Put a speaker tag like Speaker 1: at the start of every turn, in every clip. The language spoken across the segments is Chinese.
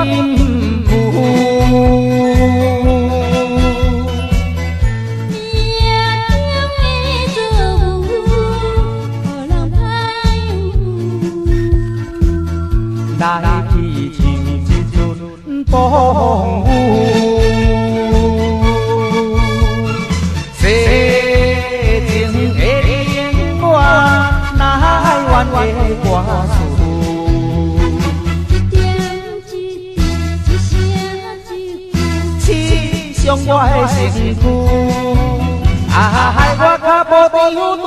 Speaker 1: 甜富。来去像一阵风雨，世情的冷暖，哪怨的歌词？一点一声一句，刺伤我的身躯。害我脚步伫浮屠，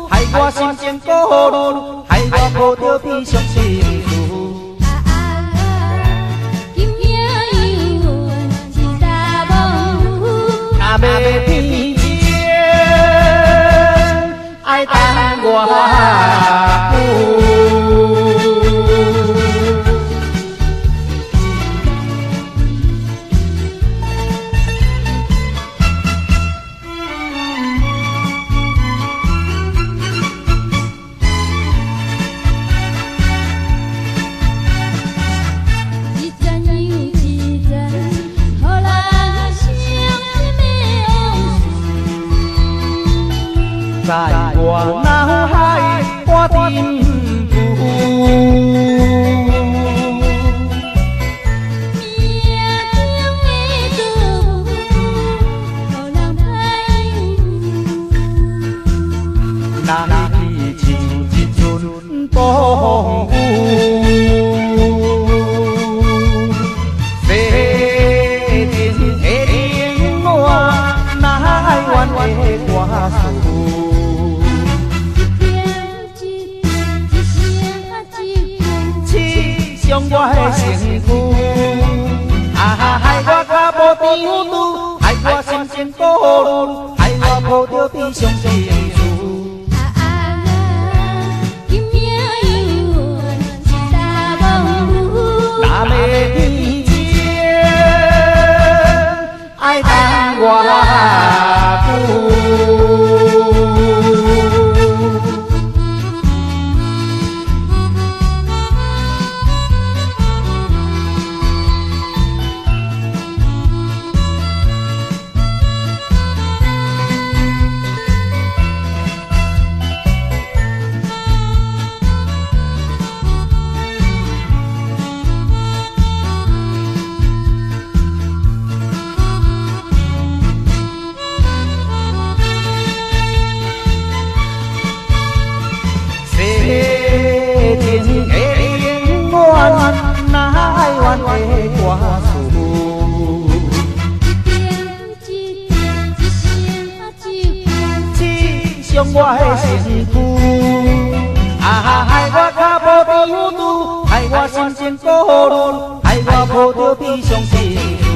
Speaker 1: 害我心情孤独，害我无着天上幸福。若要天情，爱等我久。在我脑海我沉浮，那去像一阵风雨，世情的冷暖，哪怨的歌词？伤我的身躯，害我脚步伫浮屠，害我心情孤独，害我抱着天上幸福。今命有缘是大风雨，若要天情，爱等我久。哪怨的歌词？一点一声一句，刺伤我的身躯。害我脚步伫浮屠，害我心情孤独，害我抱着天上幸福。